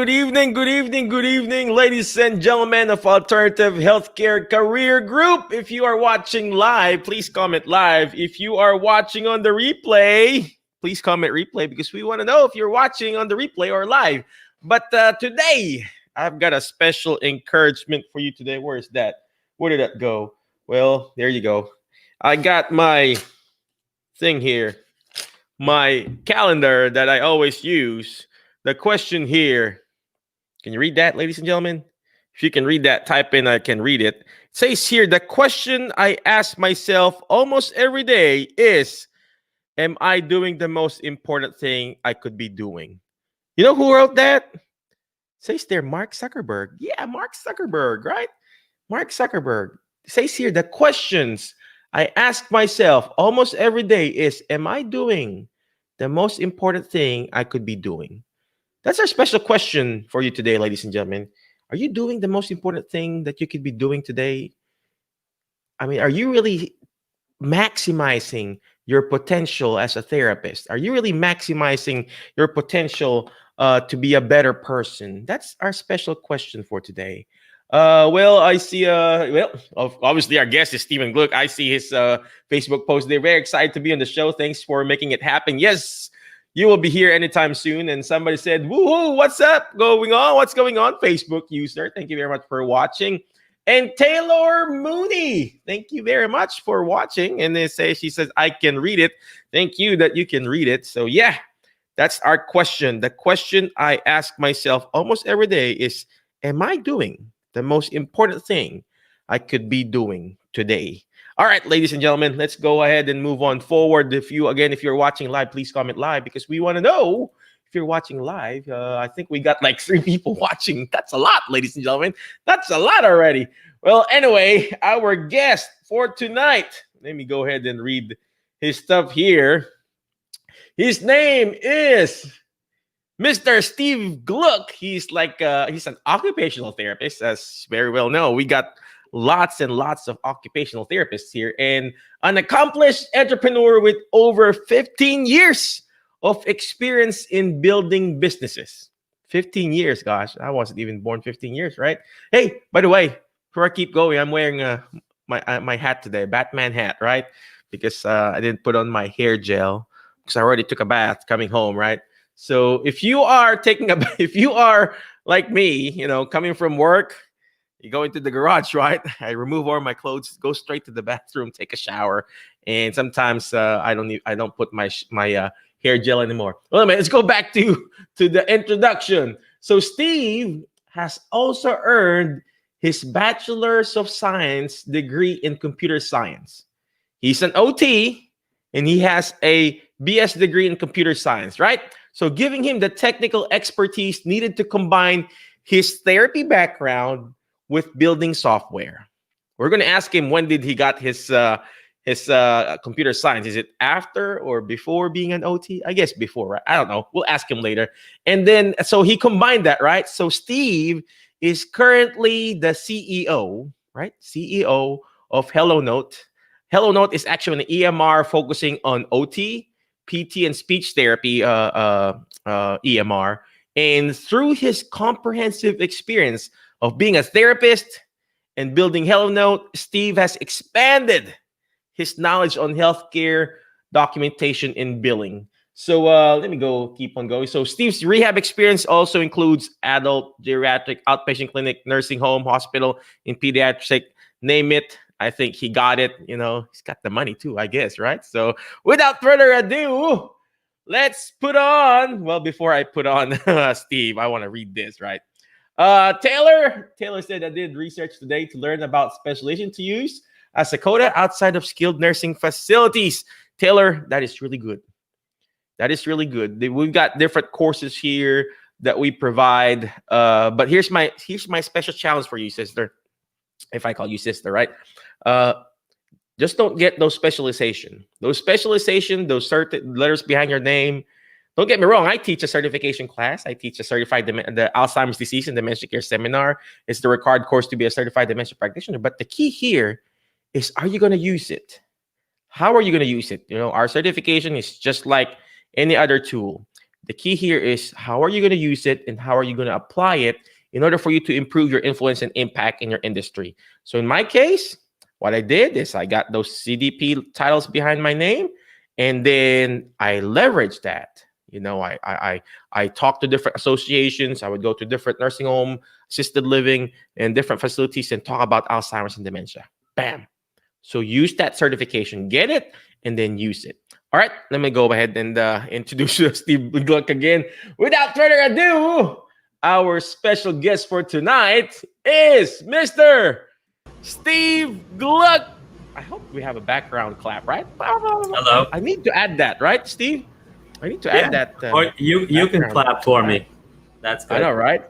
good evening, ladies and gentlemen of Alternative Healthcare Career Group. If you are watching live, please comment live. If you are watching on the replay, please comment replay because we want to know if you're watching on the replay or live. But today, I've got a special encouragement for you today. Where is that? Where did that go? Well, there you go. I got my thing here, my calendar that I always use. The question here, can you read that, ladies and gentlemen? If you can read that, type in, I can read it. It says here, the question I ask myself almost every day is, am I doing the most important thing I could be doing? You know who wrote that? It says there, Mark Zuckerberg. Yeah, Mark Zuckerberg, right? Mark Zuckerberg. It says here, the questions I ask myself almost every day is, am I doing the most important thing I could be doing? That's our special question for you today, ladies and gentlemen. Are you doing the most important thing that you could be doing today? I mean, are you really maximizing your potential as a therapist? Are you really maximizing your potential to be a better person? That's our special question for today. Well, I see. Obviously, our guest is Stephen Glukh. I see his Facebook post. They're very excited to be on the show. Thanks for making it happen. Yes, you will be here anytime soon. And somebody said, "Woohoo! What's up? Going on? What's going on?" Facebook user. Thank you very much for watching. And Taylor Mooney, thank you very much for watching. And she says, I can read it. Thank you that you can read it. So yeah, that's our question. The question I ask myself almost every day is, am I doing the most important thing I could be doing today? All right, ladies and gentlemen, let's go ahead and move on forward. If you're watching live, please comment live because we want to know if you're watching live. I think we got like 3 people watching. That's a lot, ladies and gentlemen. That's a lot already. Well, anyway, our guest for tonight, let me go ahead and read his stuff here. His name is Mr. Steve Glukh. He's an occupational therapist, as very well known. We got lots and lots of occupational therapists here, and an accomplished entrepreneur with over 15 years of experience in building businesses. 15 years, gosh, I wasn't even born 15 years, right? Hey, by the way, before I keep going, I'm wearing my hat today, Batman hat, right? Because I didn't put on my hair gel because I already took a bath coming home, right? So if you are if you are like me, coming from work, you go into the garage, right? I remove all my clothes, go straight to the bathroom, take a shower, and sometimes I don't put my hair gel anymore. Well, anyway, let's go back to the introduction. So Steve has also earned his Bachelor's of Science degree in computer science. He's an OT, and he has a BS degree in computer science, right? So giving him the technical expertise needed to combine his therapy background with building software. We're going to ask him, when did he got his computer science? Is it after or before being an OT? I guess before, right? I don't know. We'll ask him later. And then, so he combined that, right? So Steve is currently the CEO, right? CEO of HelloNote. HelloNote is actually an EMR focusing on OT, PT, and speech therapy EMR. And through his comprehensive experience of being a therapist and building HelloNote, Steve has expanded his knowledge on healthcare documentation and billing. So let me keep on going. So Steve's rehab experience also includes adult, geriatric, outpatient clinic, nursing home, hospital, and pediatric, name it. I think he got it. He's got the money too, I guess, right? So without further ado, let's put on. Well, before I put on Steve, I want to read this, right? Taylor said, I did research today to learn about specialization to use as a coda outside of skilled nursing facilities. Taylor, that is really good. That is really good. We've got different courses here that we provide. But here's my special challenge for you, sister. If I call you sister, right? Just don't get those specialization. Those certain letters behind your name. Don't get me wrong. I teach a certification class. I teach a certified the Alzheimer's disease and dementia care seminar. It's the required course to be a certified dementia practitioner. But the key here is, are you going to use it? How are you going to use it? Our certification is just like any other tool. The key here is how are you going to use it and how are you going to apply it in order for you to improve your influence and impact in your industry. So in my case, what I did is I got those CDP titles behind my name, and then I leveraged that. I talked to different associations. I would go to different nursing home, assisted living, and different facilities and talk about Alzheimer's and dementia. Bam. So use that certification, get it, and then use it. All right, let me go ahead and introduce Steve Glukh again. Without further ado, our special guest for tonight is Mr. Steve Glukh. I hope we have a background clap, right? Hello. I need to add that, right, Steve? I need to add that. Or you can clap for me. That's good. I know, right?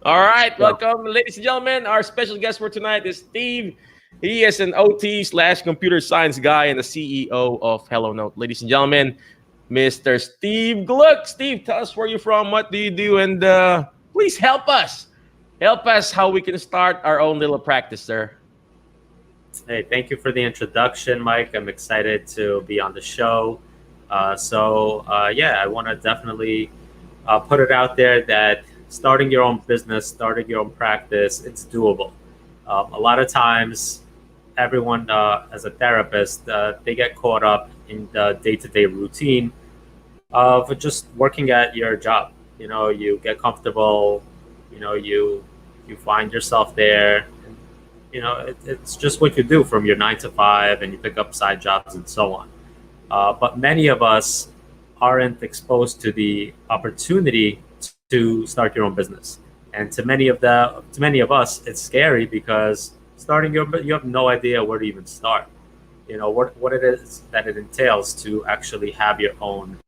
All right, welcome, ladies and gentlemen. Our special guest for tonight is Steve. He is an OT/computer science guy and the CEO of HelloNote. Ladies and gentlemen, Mr. Steve Glukh. Steve, tell us where you're from, what do you do, and please help us. Help us how we can start our own little practice, sir. Hey, thank you for the introduction, Mike. I'm excited to be on the show. I want to definitely put it out there that starting your own business, starting your own practice, it's doable. A lot of times, everyone as a therapist, they get caught up in the day-to-day routine of just working at your job. You get comfortable, you find yourself there. It's just what you do from your 9 to 5, and you pick up side jobs and so on. But many of us aren't exposed to the opportunity to start your own business. And to many of us, it's scary because you have no idea where to even start. What it is that it entails to actually have your own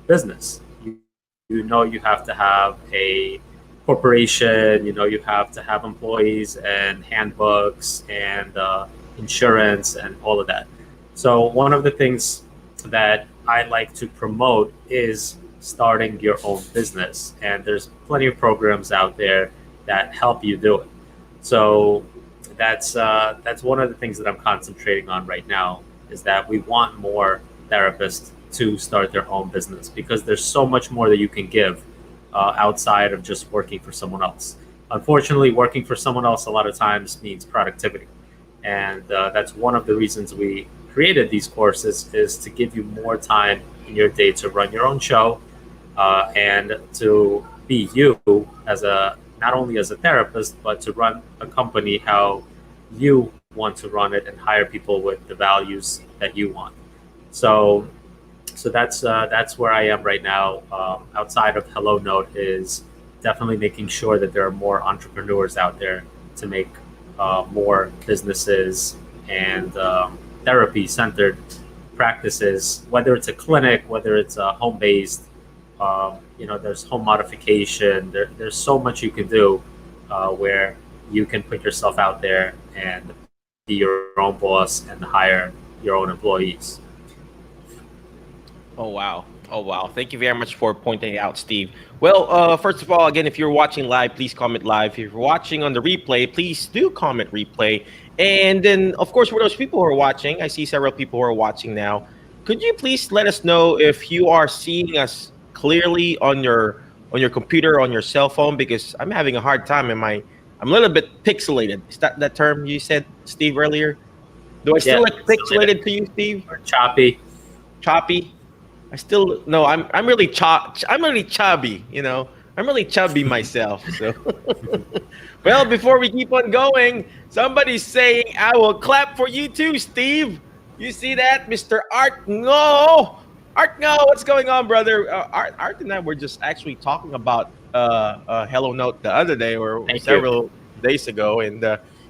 business. You have to have a corporation. You have to have employees and handbooks and insurance and all of that. So one of the things that I like to promote is starting your own business, and there's plenty of programs out there that help you do it. So that's one of the things that I'm concentrating on right now, is that we want more therapists to start their own business, because there's so much more that you can give outside of just working for someone else. Unfortunately, working for someone else a lot of times means productivity, and that's one of the reasons we created these courses, is to give you more time in your day to run your own show and to be you as not only as a therapist, but to run a company how you want to run it and hire people with the values that you want. So that's where I am right now. Outside of HelloNote is definitely making sure that there are more entrepreneurs out there to make more businesses and therapy-centered practices, whether it's a clinic, whether it's a home-based, there's home modification. There's so much you can do where you can put yourself out there and be your own boss and hire your own employees. Oh, wow. Thank you very much for pointing it out, Steve. Well, first of all, again, if you're watching live, please comment live. If you're watching on the replay, please do comment replay. And then, of course, for those people who are watching, I see several people who are watching now. Could you please let us know if you are seeing us clearly on your computer, on your cell phone? Because I'm having a hard time. I'm a little bit pixelated. Is that term you said, Steve, earlier? Do I still look pixelated to you, Steve? Or choppy? Choppy? I'm really chubby, I'm really chubby myself. So well, before we keep on going, somebody's saying I will clap for you too, Steve. You see that, Mr. Art Ngo, what's going on, brother? Art and I were just actually talking about HelloNote the other day or several days ago, and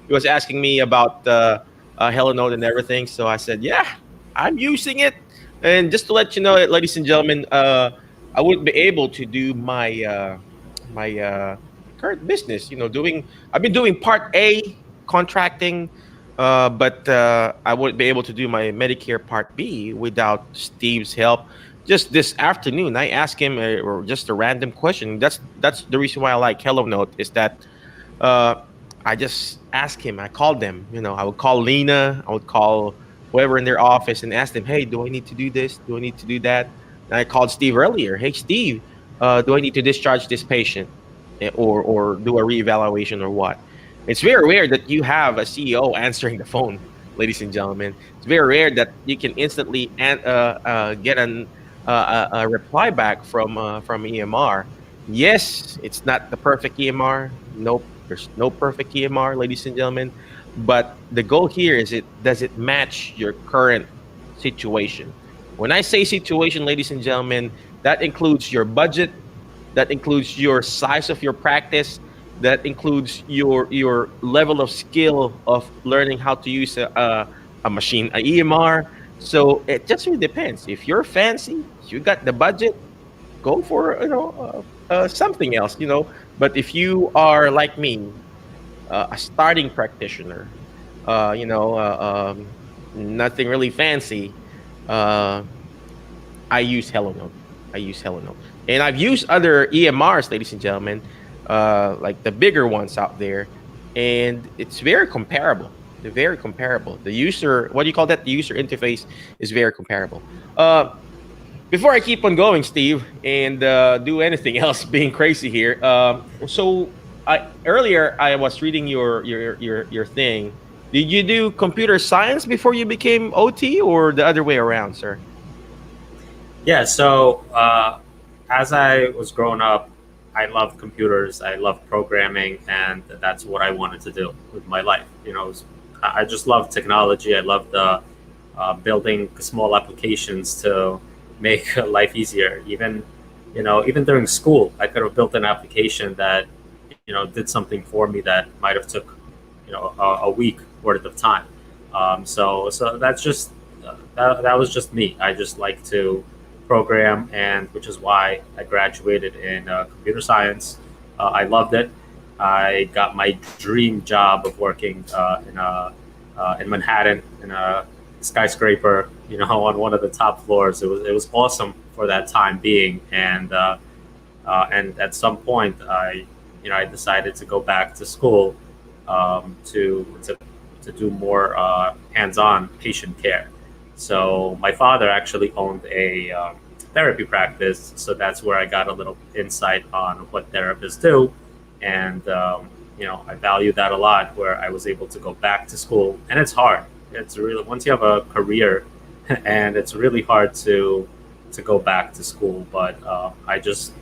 he was asking me about HelloNote and everything. So I said, yeah, I'm using it. And just to let you know, ladies and gentlemen, I wouldn't be able to do my current business. I've been doing Part A contracting, but I wouldn't be able to do my Medicare Part B without Steve's help. Just this afternoon, I asked him just a random question. That's the reason why I like HelloNote, is that I just asked him. I called them. I would call Lena. I would call whoever in their office and ask them, hey, do I need to do this? Do I need to do that? And I called Steve earlier. Hey, Steve, do I need to discharge this patient, or do a reevaluation or what? It's very rare that you have a CEO answering the phone, ladies and gentlemen. It's very rare that you can instantly get a reply back from EMR. Yes, it's not the perfect EMR. Nope, there's no perfect EMR, ladies and gentlemen. But the goal here is, it does it match your current situation? When I say situation, ladies and gentlemen, that includes your budget, that includes your size of your practice, that includes your level of skill of learning how to use a machine, a EMR. So it just really depends. If you're fancy, you got the budget, go for something else, But if you are like me, a starting practitioner, nothing really fancy, uh, I use HelloNote. I use HelloNote, and I've used other EMRs, ladies and gentlemen, like the bigger ones out there, and it's very comparable. They're very comparable. The user, what do you call that? The user interface is very comparable. Before I keep on going, Steve, and do anything else, being crazy here. So earlier I was reading your thing. Did you do computer science before you became OT, or the other way around, sir? Yeah, so as I was growing up, I loved computers, I loved programming, and that's what I wanted to do with my life. I just love technology. I love the building small applications to make life easier. Even during school, I could have built an application that did something for me that might have took a week worth of time. So that's just that was just me. I just like to program, and which is why I graduated in computer science. I loved it. I got my dream job of working in Manhattan in a skyscraper, on one of the top floors. It was awesome for that time being, and at some point, I decided to go back to school to do more hands-on patient care. So my father actually owned a therapy practice, so that's where I got a little insight on what therapists do, and I value that a lot. Where I was able to go back to school, and it's hard. It's really, once you have a career, and it's really hard to go back to school. But I just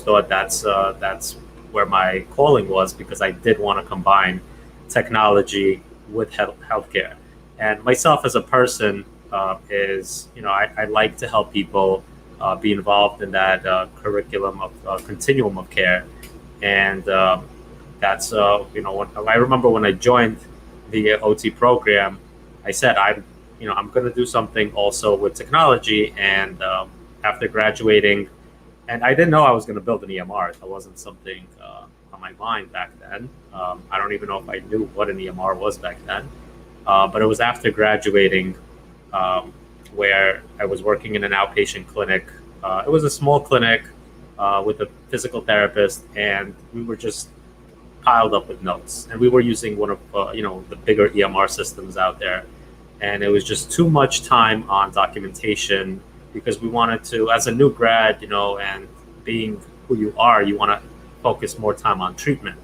thought that's where my calling was, because I did want to combine technology with healthcare. And myself as a person is, I like to help people be involved in that curriculum of continuum of care. And that's, I remember when I joined the OT program, I said, I'm going to do something also with technology. And after graduating, and I didn't know I was going to build an EMR. That wasn't something on my mind back then. I don't even know if I knew what an EMR was back then. But it was after graduating, where I was working in an outpatient clinic. It was a small clinic with a physical therapist, and we were just piled up with notes. And we were using one of the bigger EMR systems out there, and it was just too much time on documentation, because we wanted to, as a new grad, and being who you are, you want to focus more time on treatment.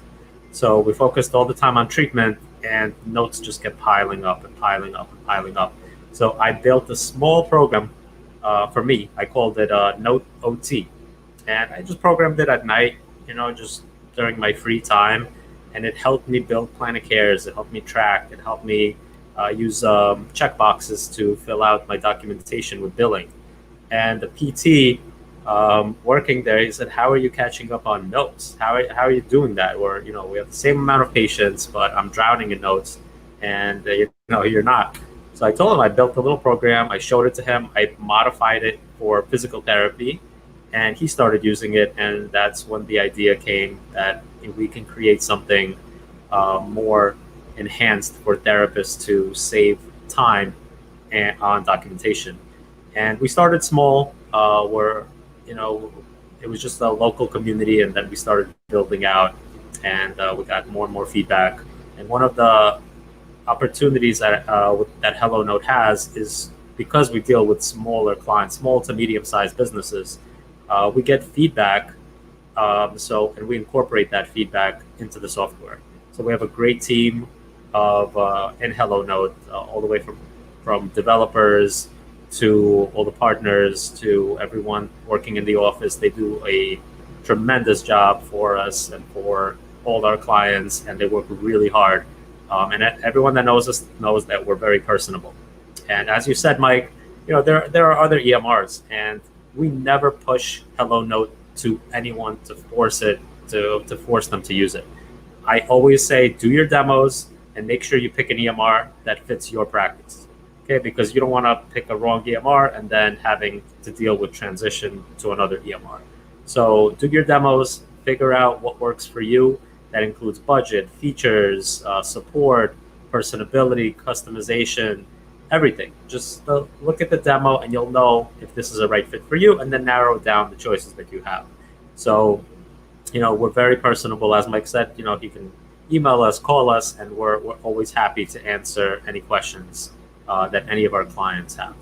So we focused all the time on treatment, and notes just kept piling up and piling up and piling up. So I built a small program for me. I called it Note OT, and I just programmed it at night, just during my free time, and it helped me build plan of cares. It helped me track. It helped me use check boxes to fill out my documentation with billing. And the PT working there, he said, "How are you catching up on notes? How are you doing that? Or we have the same amount of patients, but I'm drowning in notes, and you're not." So I told him I built a little program. I showed it to him. I modified it for physical therapy, and he started using it. And that's when the idea came that we can create something more enhanced for therapists to save time on documentation. And we started small, where it was just a local community, and then we started building out, and we got more and more feedback. And one of the opportunities that HelloNote has is because we deal with smaller clients, small to medium-sized businesses, we get feedback. And we incorporate that feedback into the software. So we have a great team of in HelloNote, all the way from developers to all the partners to everyone working in the office. They do a tremendous job for us and for all our clients, and they work really hard. And everyone that knows us knows that we're very personable. And as you said, Mike, there are other EMRs, and we never push HelloNote to anyone to force them to use it. I always say, do your demos and make sure you pick an EMR that fits your practice. Okay, because you don't want to pick a wrong EMR and then having to deal with transition to another EMR. So do your demos, figure out what works for you. That includes budget, features, support, personability, customization, everything. Just look at the demo and you'll know if this is a right fit for you, and then narrow down the choices that you have. So, we're very personable. As Mike said, you can email us, call us, and we're always happy to answer any questions that any of our clients have.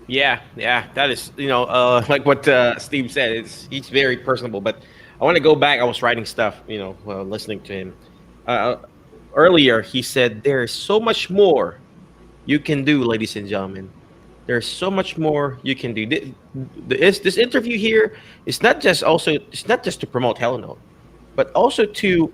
Yeah, that is, like what Steve said. He's very personable. But I want to go back. I was writing stuff, listening to him. Earlier, he said there is so much more you can do, ladies and gentlemen. There's so much more you can do. This interview here is not just to promote HelloNote, but also to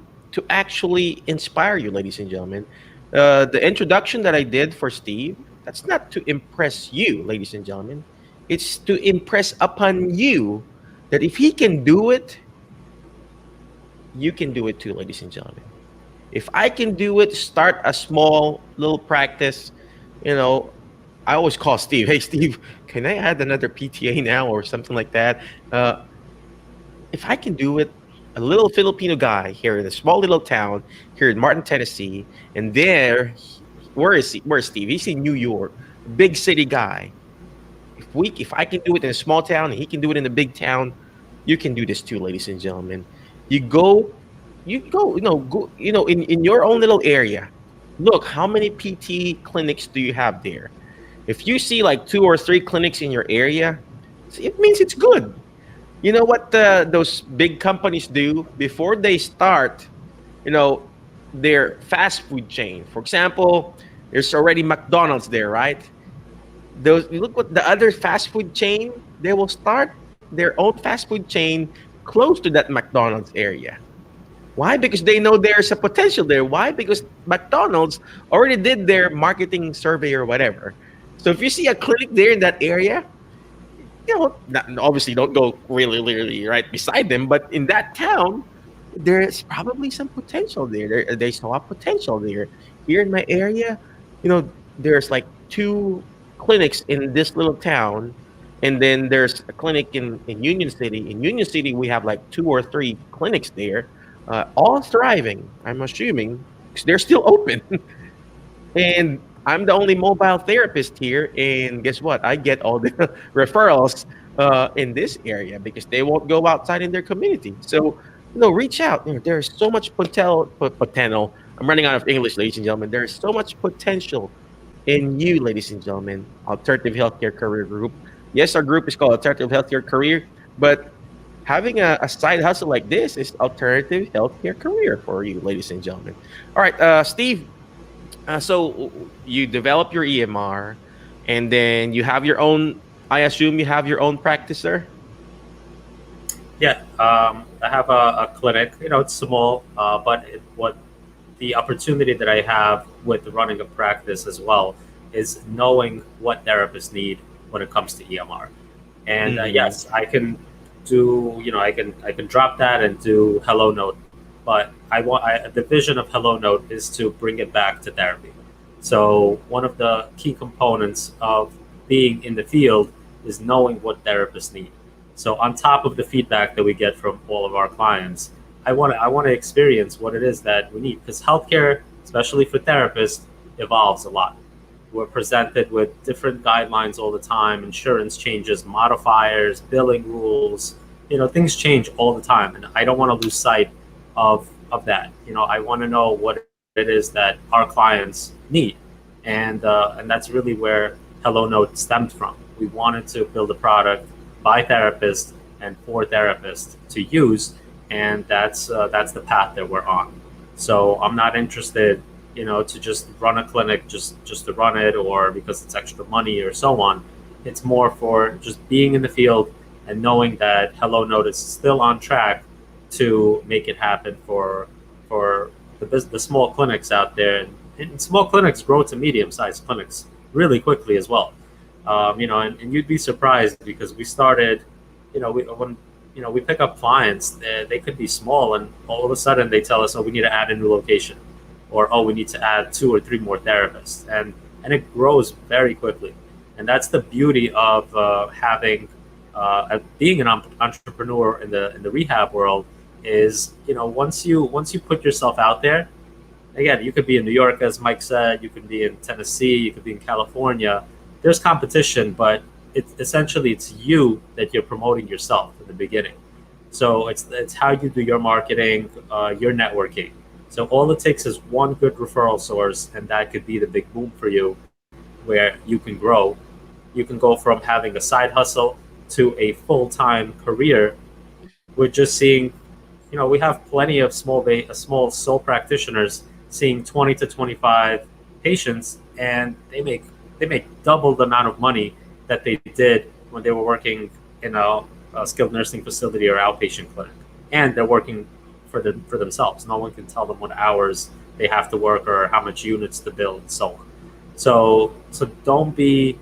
actually inspire you, ladies and gentlemen. The introduction that I did for Steve, that's not to impress you, ladies and gentlemen. It's to impress upon you that if he can do it, you can do it too, ladies and gentlemen. If I can do it, start a small little practice, I always call Steve, hey, Steve, can I add another PTA now or something like that? If I can do it, a little Filipino guy here in a small little town here in Martin, Tennessee, and where is Steve? He's in New York, big city guy. If I can do it in a small town and he can do it in a big town, you can do this too, ladies and gentlemen. You go, in your own little area. Look, how many PT clinics do you have there? If you see like 2 or 3 clinics in your area, it means it's good. You know what those big companies do before they start, their fast food chain. For example, there's already McDonald's there, right? You look what the other fast food chain, they will start their own fast food chain close to that McDonald's area. Why? Because they know there's a potential there. Why? Because McDonald's already did their marketing survey or whatever. So if you see a clinic there in that area, obviously don't go really right beside them, but in that town, there's probably some potential there. They saw a potential there. Here in my area, there's like 2 clinics in this little town, and then there's a clinic in Union City. In Union City, we have like 2 or 3 clinics there, all thriving, I'm assuming, because they're still open. And I'm the only mobile therapist here, and guess what? I get all the referrals in this area because they won't go outside in their community. So, reach out. There's so much potential. I'm running out of English, ladies and gentlemen. There's so much potential in you, ladies and gentlemen. Alternative Healthcare Career Group. Yes, our group is called Alternative Healthcare Career, but having a side hustle like this is Alternative Healthcare Career for you, ladies and gentlemen. All right, Steve. So you develop your EMR, and then you have your own. I assume you have your own practice, sir. Yeah, I have a clinic. It's small, but what the opportunity that I have with running a practice as well is knowing what therapists need when it comes to EMR. And yes, I can do. I can drop that and do HelloNote. But the vision of HelloNote is to bring it back to therapy. So one of the key components of being in the field is knowing what therapists need. So on top of the feedback that we get from all of our clients, I want to experience what it is that we need, because healthcare, especially for therapists, evolves a lot. We're presented with different guidelines all the time. Insurance changes, modifiers, billing rules. Things change all the time, and I don't want to lose sight of that. I want to know what it is that our clients need. and that's really where HelloNote stemmed from. We wanted to build a product by therapists and for therapists to use, and that's the path that we're on. So I'm not interested, to just run a clinic just to run it or because it's extra money or so on. It's more for just being in the field and knowing that HelloNote is still on track to make it happen for the small clinics out there. And small clinics grow to medium-sized clinics really quickly as well. And you'd be surprised because we started, we pick up clients, they could be small, and all of a sudden they tell us, oh, we need to add a new location, or oh, we need to add 2 or 3 more therapists, and it grows very quickly. And that's the beauty of being an entrepreneur in the rehab world is, once you put yourself out there. Again, you could be in New York, as Mike said, you could be in Tennessee, you could be in California. There's competition, but it's you that you're promoting yourself in the beginning. So it's how you do your marketing, your networking. So all it takes is one good referral source, and that could be the big boom for you, where you can grow. You can go from having a side hustle to a full-time career with just seeing, we have plenty of small sole practitioners seeing 20 to 25 patients, and they make double the amount of money that they did when they were working in a skilled nursing facility or outpatient clinic, and they're working for themselves. No one can tell them what hours they have to work or how much units to build and so on. So don't be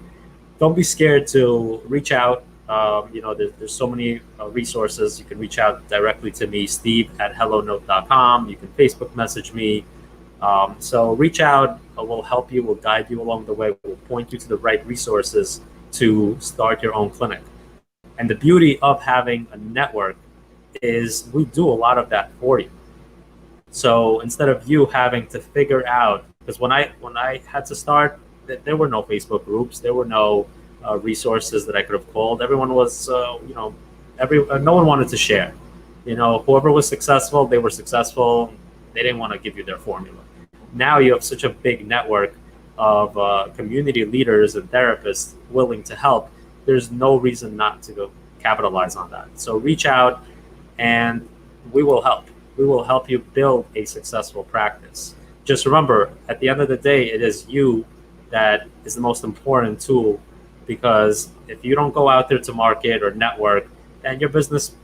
scared to reach out. There's so many resources. You can reach out directly to me, steve@hellonote.com. You can Facebook message me. So reach out. We'll help you. We'll guide you along the way. We'll point you to the right resources to start your own clinic. And the beauty of having a network is we do a lot of that for you. So instead of you having to figure out, because when I had to start, there were no Facebook groups. There were no resources that I could have called. Everyone was, no one wanted to share. Whoever was successful, they were successful. They didn't want to give you their formula. Now you have such a big network of community leaders and therapists willing to help. There's no reason not to go capitalize on that. So reach out, and we will help. We will help you build a successful practice. Just remember, at the end of the day, it is you that is the most important tool, because if you don't go out there to market or network, then your business,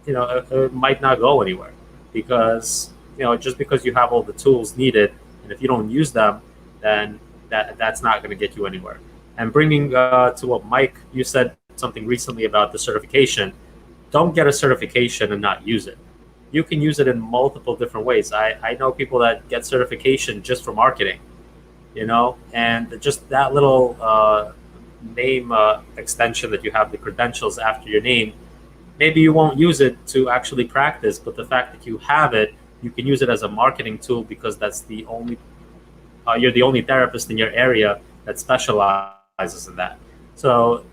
it might not go anywhere, because, just because you have all the tools needed, and if you don't use them, then that's not going to get you anywhere. And bringing to what Mike, you said something recently about the certification. Don't get a certification and not use it. You can use it in multiple different ways. I know people that get certification just for marketing, and just that little name extension that you have, the credentials after your name, maybe you won't use it to actually practice, but the fact that you have it, you can use it as a marketing tool, because that's the only you're the only therapist in your area that specializes in that. So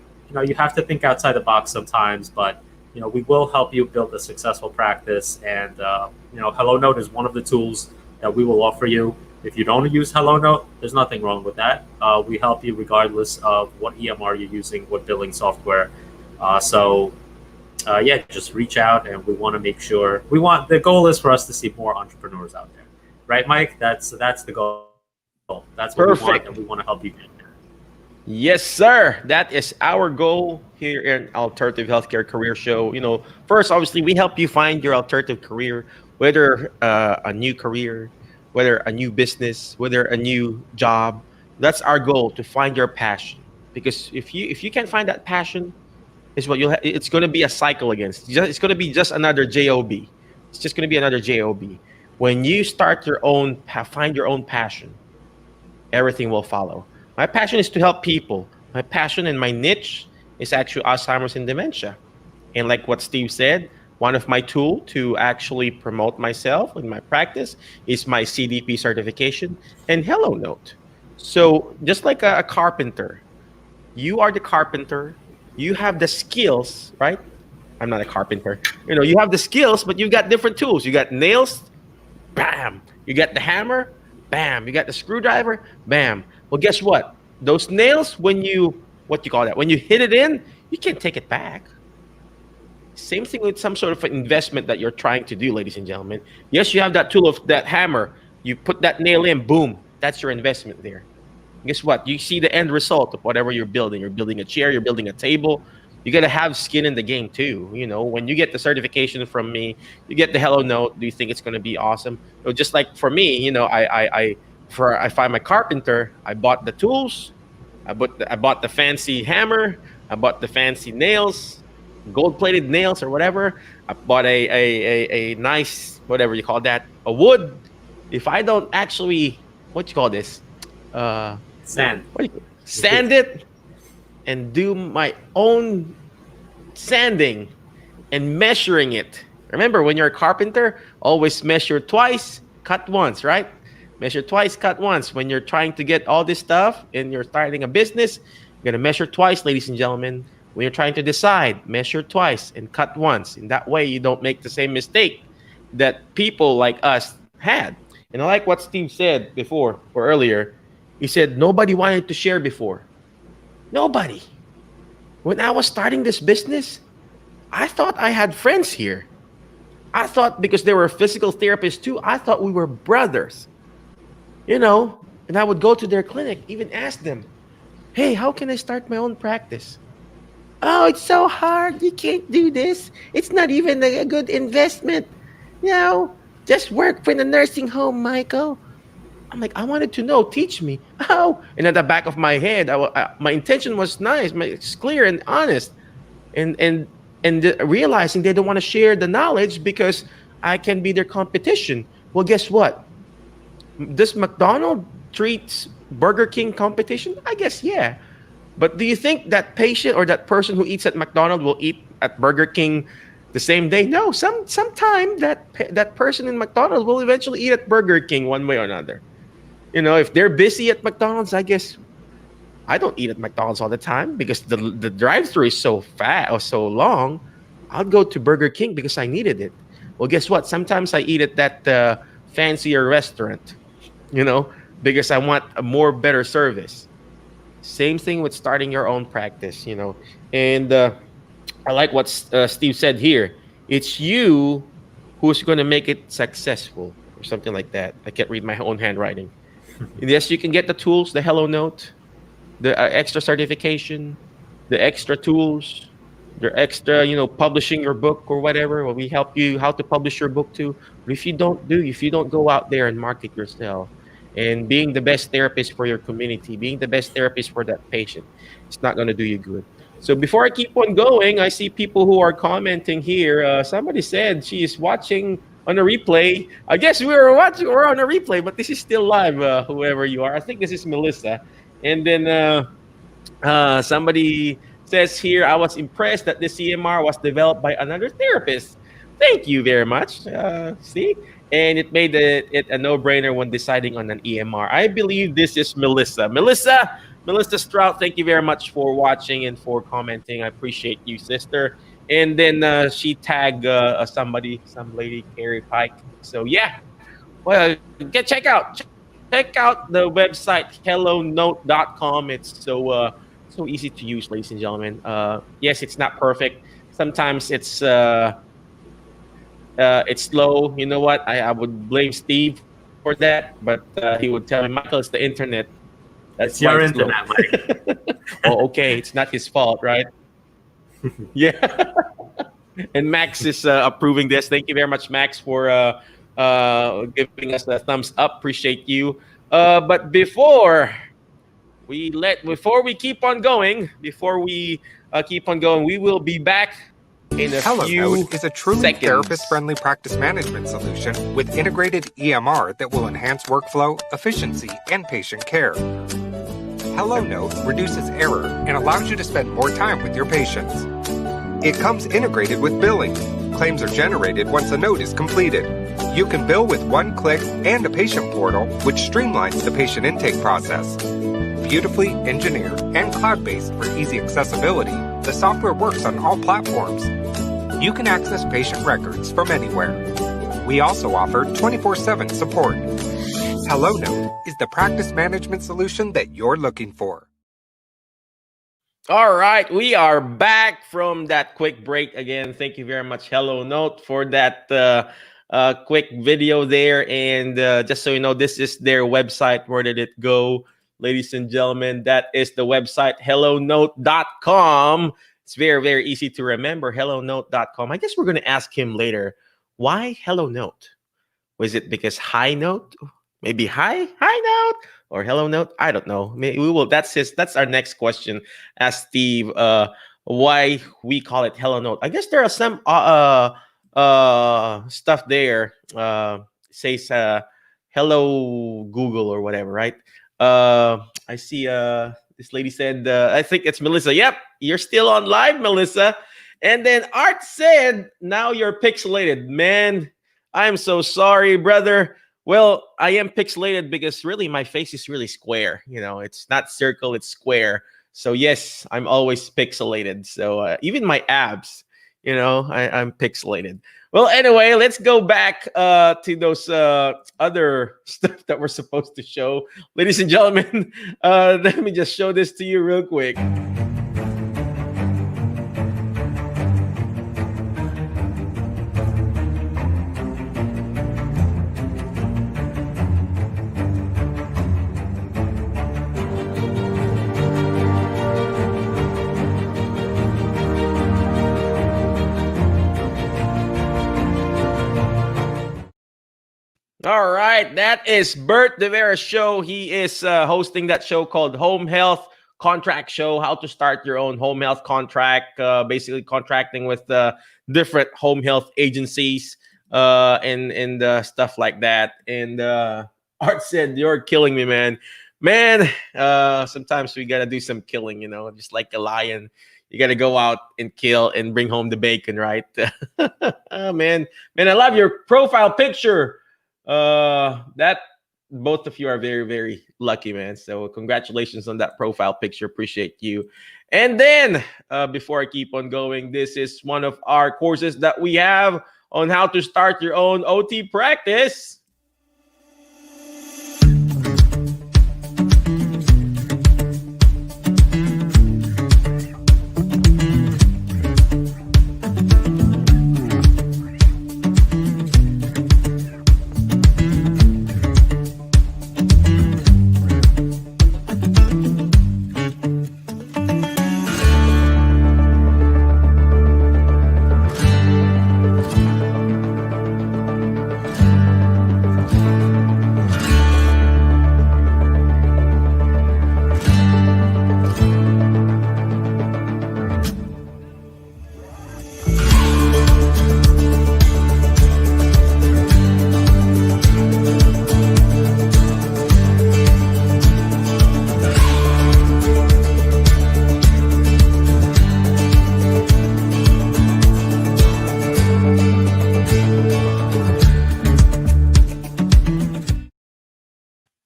you have to think outside the box sometimes, but we will help you build a successful practice. And HelloNote is one of the tools that we will offer you. If you don't use HelloNote, there's nothing wrong with that. We help you regardless of what EMR you're using, what billing software. Just reach out, and we want to make sure. The goal is for us to see more entrepreneurs out there, right, Mike? That's the goal. That's what Perfect. we want, and we want to help you get there. Yes, sir. That is our goal here in Alternative Healthcare Career Show. First, obviously, we help you find your alternative career, whether a new career, whether a new business, whether a new job. That's our goal, to find your passion. Because if you can't find that passion, it's going to be a cycle again. It's going to be just another job. It's just going to be another job. When you start find your own passion, everything will follow. My passion is to help people. My passion and my niche is actually Alzheimer's and dementia. And like what Steve said, one of my tools to actually promote myself in my practice is my CDP certification and HelloNote. So just like a carpenter, you are the carpenter. You have the skills, right? I'm not a carpenter. You have the skills, but you've got different tools. You got nails, bam. You got the hammer, bam. You got the screwdriver, bam. Well, guess what? Those nails, when you when you hit it in, you can't take it back. Same thing with some sort of an investment that you're trying to do, ladies and gentlemen. Yes, you have that tool of that hammer. You put that nail in, boom, that's your investment there. Guess what? You see the end result of whatever you're building. You're building a chair, you're building a table. You got to have skin in the game too. When you get the certification from me, you get the HelloNote. Do you think it's going to be awesome? Just like for me, I find my carpenter. I bought the tools. I bought the fancy hammer. I bought the fancy nails, gold-plated nails or whatever. I bought a nice, whatever you call that, a wood. If I don't actually, what you call this? Sand. Sand it and do my own sanding and measuring it. Remember, when you're a carpenter, always measure twice, cut once, right? Measure twice, cut once. When you're trying to get all this stuff and you're starting a business, you're going to measure twice, ladies and gentlemen. When you're trying to decide, measure twice and cut once. In that way, you don't make the same mistake that people like us had. And I like what Steve said before or earlier. He said, nobody wanted to share before. Nobody. When I was starting this business, I thought I had friends here. I thought because they were physical therapists too, I thought we were brothers. And I would go to their clinic, even ask them, hey, how can I start my own practice? Oh, it's so hard. You can't do this. It's not even a good investment. Just work in a nursing home, Michael. I'm like, I wanted to know, teach me. Oh, and at the back of my head, my intention was nice, it's clear and honest, and realizing they don't want to share the knowledge because I can be their competition. Well, guess what? Does McDonald's treats Burger King competition? I guess yeah. But do you think that patient or that person who eats at McDonald's will eat at Burger King the same day? No. Sometime that person in McDonald's will eventually eat at Burger King one way or another. If they're busy at McDonald's, I guess I don't eat at McDonald's all the time because the drive-thru is so fast or so long. I'll go to Burger King because I needed it. Well, guess what? Sometimes I eat at that fancier restaurant, because I want a more better service. Same thing with starting your own practice, And I like what Steve said here. It's you who's going to make it successful or something like that. I can't read my own handwriting. Yes, you can get the tools, the HelloNote, the extra certification, the extra tools, the extra, publishing your book or whatever. Well, we help you how to publish your book too. But if you don't go out there and market yourself and being the best therapist for your community, being the best therapist for that patient, it's not going to do you good. So before I keep on going, I see people who are commenting here. Somebody said she is watching on a replay. I guess we're on a replay, but this is still live, whoever you are. I think this is Melissa. And then somebody says here, I was impressed that the CMR was developed by another therapist. Thank you very much. See? And it made it a no-brainer when deciding on an EMR. I believe this is Melissa. Melissa Strout, thank you very much for watching and for commenting. I appreciate you, sister. And then she tagged some lady, Carrie Pike. So yeah, well, check out the website HelloNote.com. It's so easy to use, ladies and gentlemen. Yes, it's not perfect. Sometimes it's slow. You know what? I would blame Steve for that, but he would tell me, Michael, it's the internet. That's your internet, Mike. Oh, okay. It's not his fault, right? Yeah. And Max is approving this. Thank you very much, Max, for giving us a thumbs up. Appreciate you. But before we keep on going, we will be back in a few HelloNote is a truly seconds. therapist-friendly practice management solution with integrated EMR that will enhance workflow, efficiency, and patient care. HelloNote reduces error and allows you to spend more time with your patients. It comes integrated with billing. Claims are generated once a note is completed. You can bill with one click and a patient portal, which streamlines the patient intake process. Beautifully engineered and cloud-based for easy accessibility, the software works on all platforms. You can access patient records from anywhere. We also offer 24/7 support. HelloNote is the practice management solution that you're looking for. All right, we are back from that quick break again. Thank you very much, HelloNote, for that quick video there. And just so you know, this is their website. Where did it go, ladies and gentlemen? That is the website, HelloNote.com. It's very, very easy to remember, HelloNote.com. I guess we're going to ask him later, why HelloNote? Was it because high note? Maybe high note or hello note? I don't know. Maybe we will. That's our next question. Ask Steve why we call it hello note. I guess there are some stuff there. Says hello Google or whatever, right? I see this lady said, I think it's Melissa. Yep, you're still on live, Melissa. And then Art said, now you're pixelated. Man, I'm so sorry, brother. Well, I am pixelated because really my face is really square. You know, it's not circle, it's square. So yes, I'm always pixelated. So even my abs, you know, I'm pixelated. Well, anyway, let's go back to those other stuff that we're supposed to show. Ladies and gentlemen, let me just show this to you real quick. All right, that is Bert Devera's show. He is hosting that show called Home Health Contract Show, how to start your own home health contract, basically contracting with different home health agencies and stuff like that. And Art said, you're killing me, man. Man, sometimes we got to do some killing, you know, just like a lion. You got to go out and kill and bring home the bacon, right? Man, I love your profile picture. That both of you are very, very lucky, man. So congratulations on that profile picture. Appreciate you. And then before I keep on going, this is one of our courses that we have on how to start your own OT practice.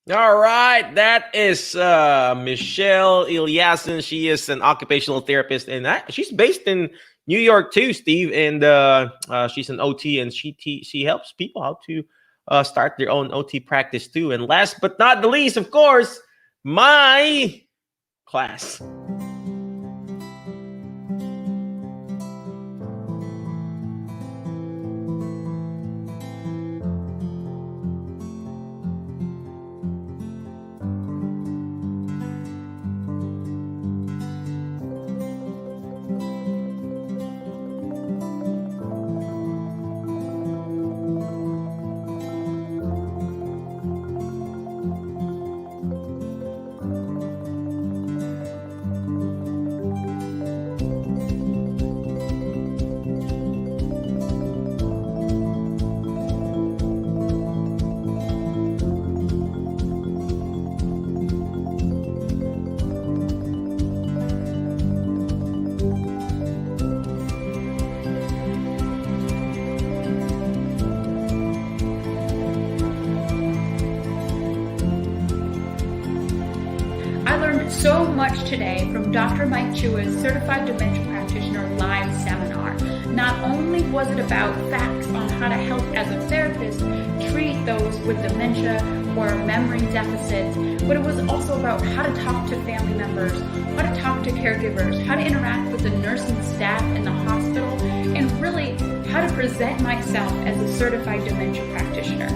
All right, that is Michelle Eliason. She is an occupational therapist, and she's based in New York too, Steve. And she's an OT, and she helps people how to start their own OT practice too. And last but not the least, of course, my class. So much today from Dr. Mike Chua's Certified Dementia Practitioner live seminar. Not only was it about facts on how to help as a therapist treat those with dementia or memory deficits, but it was also about how to talk to family members, how to talk to caregivers, how to interact with the nursing staff in the hospital, and really how to present myself as a certified dementia practitioner.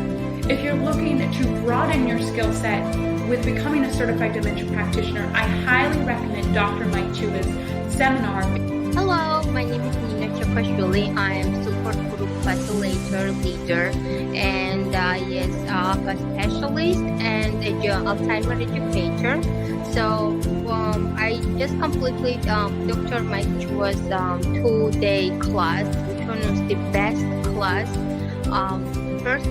If you're looking to broaden your skill set with becoming a certified dementia practitioner, I highly recommend Dr. Mike Chua's seminar. Hello, my name is Nina Chokashvili. I am support group facilitator leader and yes, a specialist and Alzheimer educator. So I just completed Dr. Mike Chua's 2-day class, which one was the best class. First.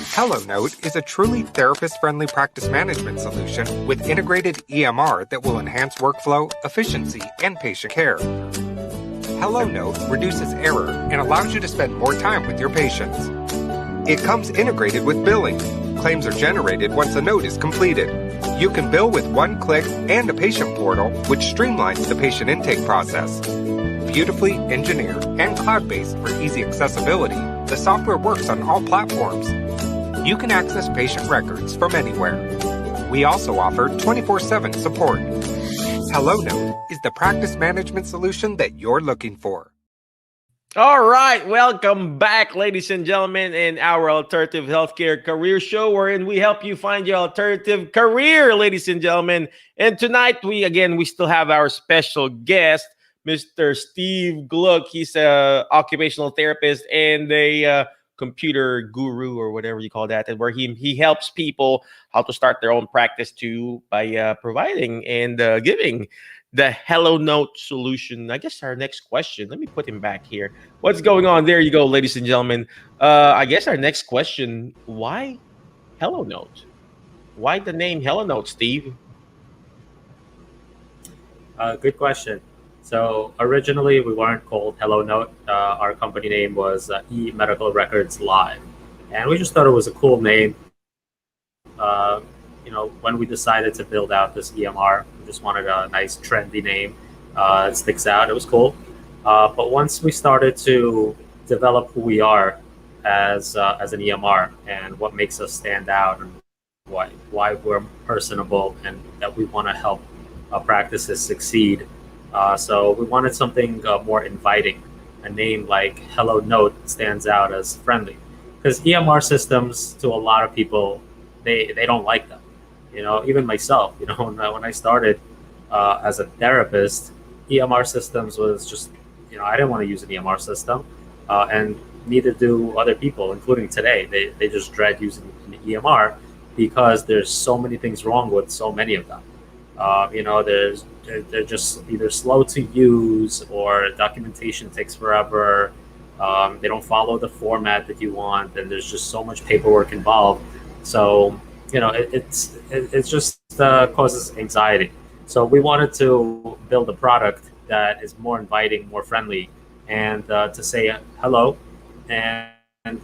HelloNote is a truly therapist-friendly practice management solution with integrated EMR that will enhance workflow, efficiency, and patient care. HelloNote reduces error and allows you to spend more time with your patients. It comes integrated with billing. Claims are generated once a note is completed. You can bill with one click and a patient portal, which streamlines the patient intake process. Beautifully engineered and cloud-based for easy accessibility, the software works on all platforms. You can access patient records from anywhere. We also offer 24/7 support. HelloNote is the practice management solution that you're looking for. All right, welcome back, ladies and gentlemen, in our Alternative Healthcare Career Show, wherein we help you find your alternative career, ladies and gentlemen. And tonight, we still have our special guest, Mr. Steve Glukh. He's an occupational therapist and a computer guru, or whatever you call that, and where he helps people how to start their own practice too by providing and giving the HelloNote solution. I guess our next question, let me put him back here. What's going on? There you go, ladies and gentlemen. I guess our next question, why HelloNote? Why the name HelloNote, Steve? Good question. So originally we weren't called HelloNote. Our company name was eMedical Records Live, and we just thought it was a cool name. When we decided to build out this EMR, we just wanted a nice trendy name. It sticks out. It was cool. But once we started to develop who we are as an EMR and what makes us stand out and why we're personable and that we want to help practices succeed. So we wanted something more inviting. A name like HelloNote stands out as friendly, because EMR systems, to a lot of people, they don't like them. Even myself, when I started as a therapist, EMR systems was just, I didn't want to use an EMR system, and neither do other people, including today. They just dread using an EMR because there's so many things wrong with so many of them. They're just either slow to use, or documentation takes forever. They don't follow the format that you want, and there's just so much paperwork involved. So it just causes anxiety. So we wanted to build a product that is more inviting, more friendly, and to say hello, and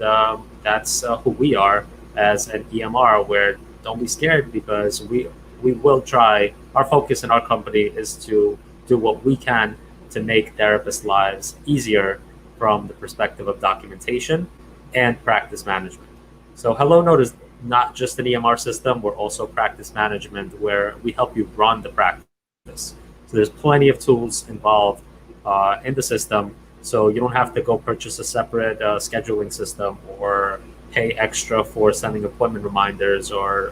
that's who we are as an EMR. Where don't be scared, because we will try. Our focus in our company is to do what we can to make therapists' lives easier from the perspective of documentation and practice management. So HelloNote is not just an EMR system. We're also practice management, where we help you run the practice. So there's plenty of tools involved in the system, so you don't have to go purchase a separate scheduling system or pay extra for sending appointment reminders or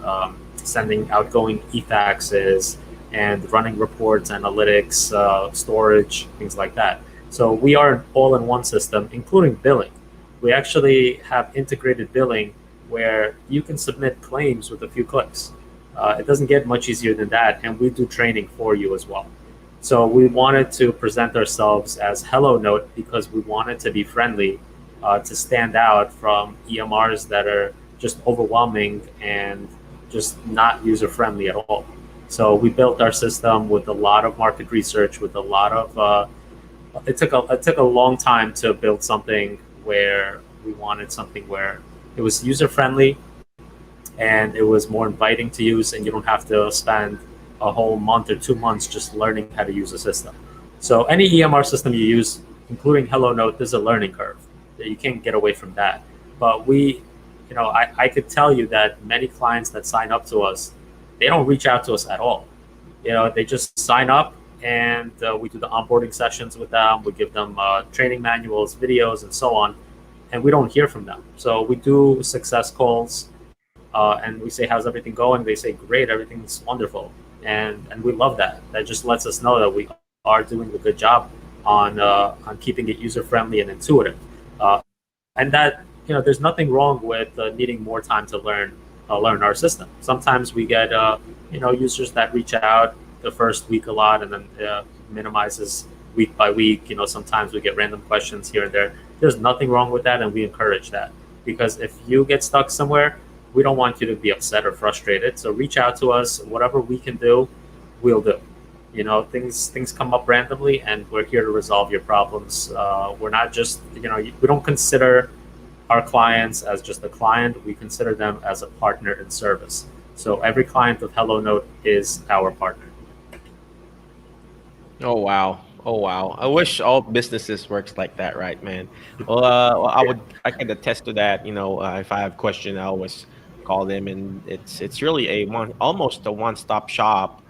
sending outgoing e-faxes and running reports, analytics, storage, things like that. So we are an all-in-one system, including billing. We actually have integrated billing where you can submit claims with a few clicks. It doesn't get much easier than that, and we do training for you as well. So we wanted to present ourselves as HelloNote because we wanted to be friendly, to stand out from EMRs that are just overwhelming and just not user-friendly at all. So we built our system with a lot of market research, with a lot of, it took a long time to build something where we wanted something where it was user-friendly and it was more inviting to use, and you don't have to spend a whole month or 2 months just learning how to use a system. So any EMR system you use, including HelloNote, there's a learning curve. You can't get away from that. But I could tell you that many clients that sign up to us, they don't reach out to us at all. They just sign up, and we do the onboarding sessions with them. We give them training manuals, videos, and so on, and we don't hear from them. So we do success calls, and we say, how's everything going? They say, great, everything's wonderful. And we love that. That just lets us know that we are doing a good job on keeping it user-friendly and intuitive. And that, there's nothing wrong with needing more time to learn our system. Sometimes we get users that reach out the first week a lot, and then minimizes week by week. Sometimes we get random questions here and there. There's nothing wrong with that, and we encourage that, because if you get stuck somewhere, we don't want you to be upset or frustrated. So reach out to us. Whatever we can do, we'll do. Things come up randomly, and we're here to resolve your problems. We're not just, we don't consider our clients as just a client. We consider them as a partner in service. So every client of HelloNote is our partner. Oh wow. Oh wow. I wish all businesses works like that, right, man? Well, I can attest to that. If I have a question, I always call them, and it's really almost a one-stop shop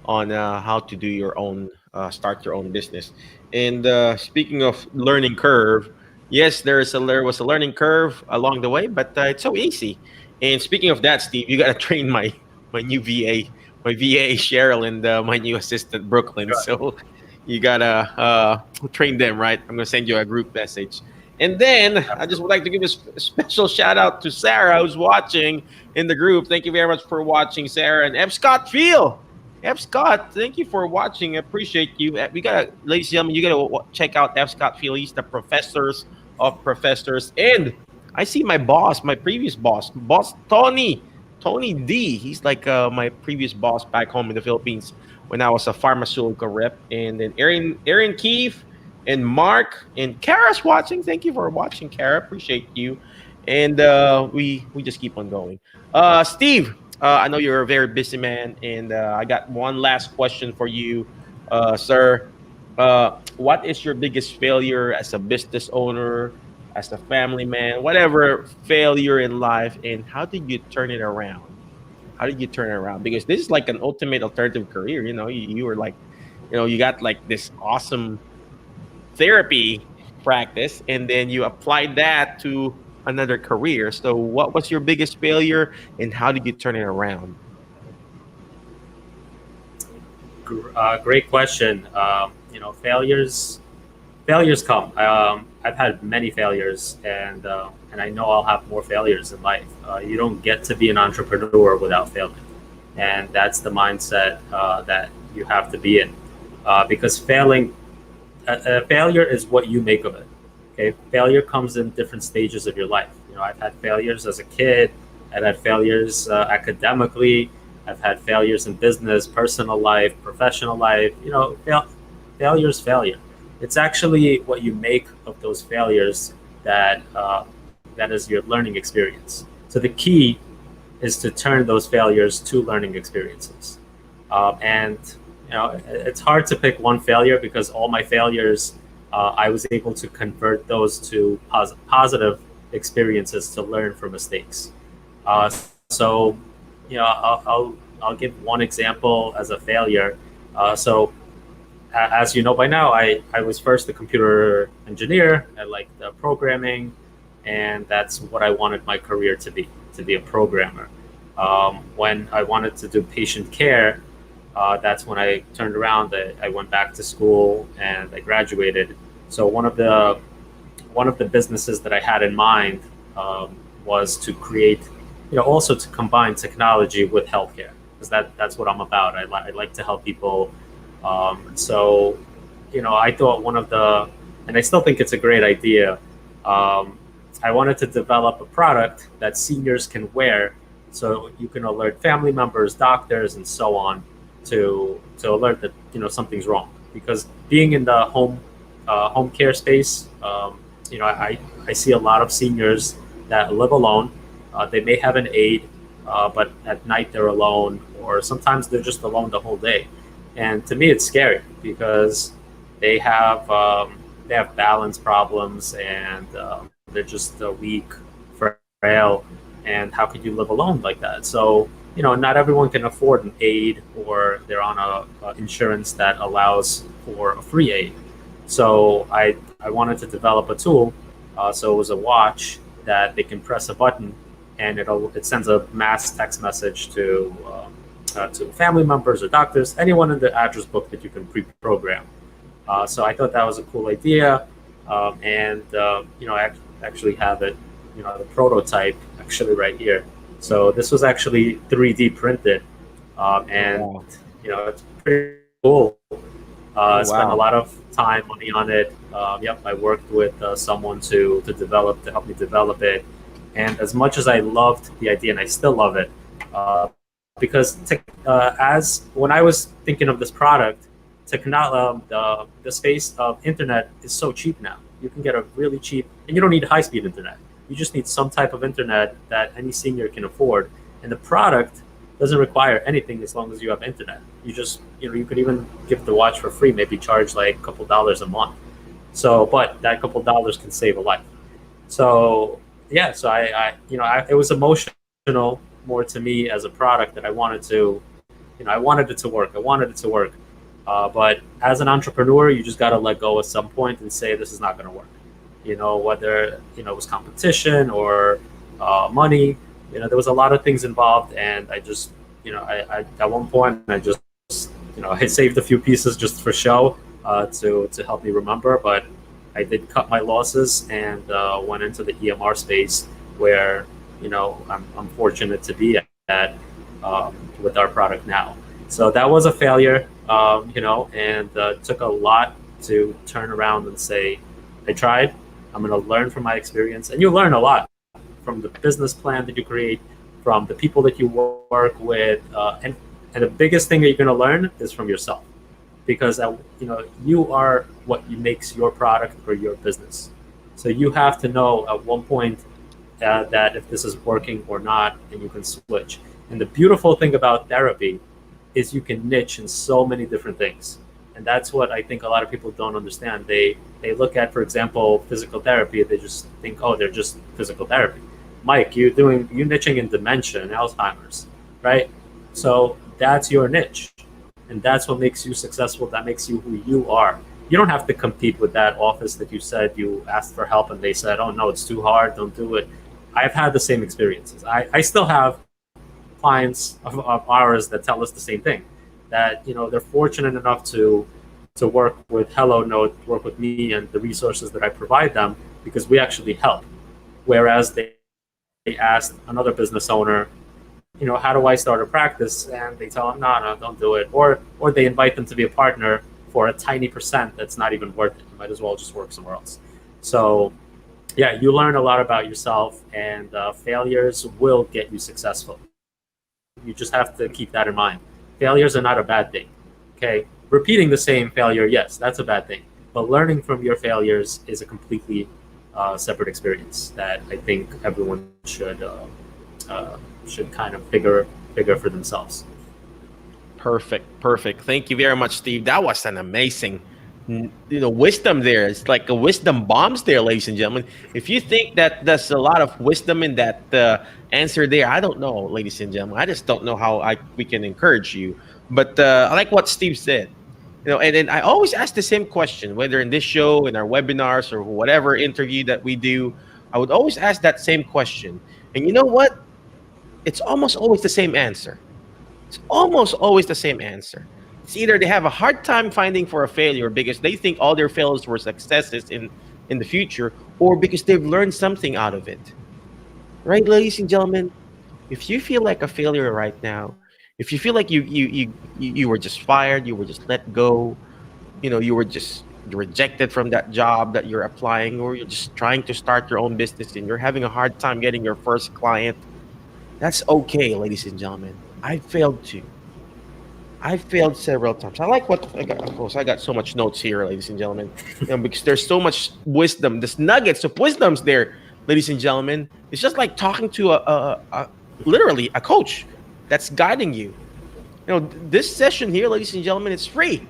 on how to do your own start your own business. And speaking of learning curve, yes, there was a learning curve along the way, but it's so easy. And speaking of that, Steve, you got to train my new VA Cheryl, and my new assistant Brooklyn. Right. So you gotta train them, right? I'm gonna send you a group message. And then I just would like to give a special shout out to Sarah, who's watching in the group. Thank you very much for watching, Sarah. And F. Scott Phil. F. Scott, thank you for watching. I appreciate you. We gotta, ladies and gentlemen, you gotta check out F. Scott Phil. He's the professors of professors. And I see my previous boss Tony D. He's like my previous boss back home in the Philippines when I was a pharmaceutical rep. And then Aaron Keefe and Mark and Kara's watching. Thank you for watching, Kara. Appreciate you. And we just keep on going. Steve, I know you're a very busy man, and I got one last question for you, sir. What is your biggest failure as a business owner, as a family man, whatever failure in life, and how did you turn it around? How did you turn it around? Because this is like an ultimate alternative career. You were like, you got like this awesome therapy practice, and then you applied that to another career. So what was your biggest failure, and how did you turn it around? Great question. Failures come. I've had many failures, and I know I'll have more failures in life. You don't get to be an entrepreneur without failing, and that's the mindset that you have to be in, because failure is what you make of it. Okay, failure comes in different stages of your life. I've had failures as a kid. I've had failures academically. I've had failures in business, personal life, professional life. Failure is failure. It's actually what you make of those failures that is your learning experience. So the key is to turn those failures to learning experiences. And it's hard to pick one failure, because all my failures, I was able to convert those to positive experiences to learn from mistakes. So I'll give one example as a failure. So as you know by now, I was first a computer engineer. I liked programming, and that's what I wanted my career to be a programmer. When I wanted to do patient care, that's when I turned around. I went back to school and I graduated. So one of the businesses that I had in mind was to create, also to combine technology with healthcare, because that's what I'm about. I like to help people. So I thought and I still think it's a great idea. I wanted to develop a product that seniors can wear, so you can alert family members, doctors, and so on to alert that something's wrong. Because being in the home care space, I see a lot of seniors that live alone. They may have an aide, but at night they're alone, or sometimes they're just alone the whole day. And to me, it's scary, because they have they have balance problems, and they're just weak, frail, and how could you live alone like that? So, not everyone can afford an aid, or they're on a insurance that allows for a free aid. So I wanted to develop a tool. So it was a watch that they can press a button, and it sends a mass text message to family members or doctors, anyone in the address book that you can pre-program. So I thought that was a cool idea, and I actually have it, the prototype actually right here. So this was actually 3D printed, and Wow. it's pretty cool. Spent a Wow. lot of time, money on it. I worked with someone to help me develop it. And as much as I loved the idea, and I still love it, because as when I was thinking of this product, the space of internet is so cheap now. You can get a really cheap, and you don't need high-speed internet. You just need some type of internet that any senior can afford. And the product doesn't require anything as long as you have internet. You just, you could even give the watch for free, maybe charge like a couple dollars a month. So, but that couple dollars can save a life. So, yeah, so it was emotional more to me as a product that I wanted to, I wanted it to work. I wanted it to work. But as an entrepreneur, you just got to let go at some point and say, this is not going to work. Whether, it was competition or money, there was a lot of things involved. And I just, I at one point, I just, I saved a few pieces just for show to help me remember. But I did cut my losses and went into the EMR space where, I'm fortunate to be at with our product now. So that was a failure, and took a lot to turn around and say, I tried. I'm going to learn from my experience. And you learn a lot from the business plan that you create, from the people that you work with. And the biggest thing that you're going to learn is from yourself, because, you are what makes your product or your business. So you have to know at one point that if this is working or not, and you can switch. And the beautiful thing about therapy is you can niche in so many different things. And that's what I think a lot of people don't understand. They look at, for example, physical therapy. They just think, oh, they're just physical therapy. Mike, you niching in dementia and Alzheimer's, right? So that's your niche. And that's what makes you successful. That makes you who you are. You don't have to compete with that office that you said you asked for help and they said, oh, no, it's too hard. Don't do it. I've had the same experiences. I still have clients of ours that tell us the same thing, that they're fortunate enough to work with HelloNote, work with me and the resources that I provide them, because we actually help. Whereas they asked another business owner, how do I start a practice? And they tell them, no, don't do it. Or they invite them to be a partner for a tiny percent that's not even worth it. You might as well just work somewhere else. So yeah, you learn a lot about yourself, and failures will get you successful. You just have to keep that in mind. Failures are not a bad thing. Okay, repeating the same failure, yes, that's a bad thing. But learning from your failures is a completely separate experience that I think everyone should kind of figure for themselves. Perfect. Thank you very much, Steve. That was an amazing, wisdom there. It's like a wisdom bombs there, ladies and gentlemen. If you think that there's a lot of wisdom in that answer there, I don't know, ladies and gentlemen. I just don't know how we can encourage you. But I like what Steve said. And then I always ask the same question, whether in this show, in our webinars, or whatever interview that we do. I would always ask that same question. And you know what? It's almost always the same answer. It's almost always the same answer. It's either they have a hard time finding for a failure because they think all their failures were successes in the future, or because they've learned something out of it. Right, ladies and gentlemen? If you feel like a failure right now, if you feel like you were just fired, you were just let go, you were just rejected from that job that you're applying, or you're just trying to start your own business and you're having a hard time getting your first client, that's okay, ladies and gentlemen. I failed too. I failed several times. I like what I got. Of course, I got so much notes here, ladies and gentlemen, because there's so much wisdom. There's nuggets of wisdoms there, ladies and gentlemen. It's just like talking to literally a coach that's guiding you. This session here, ladies and gentlemen, it's free.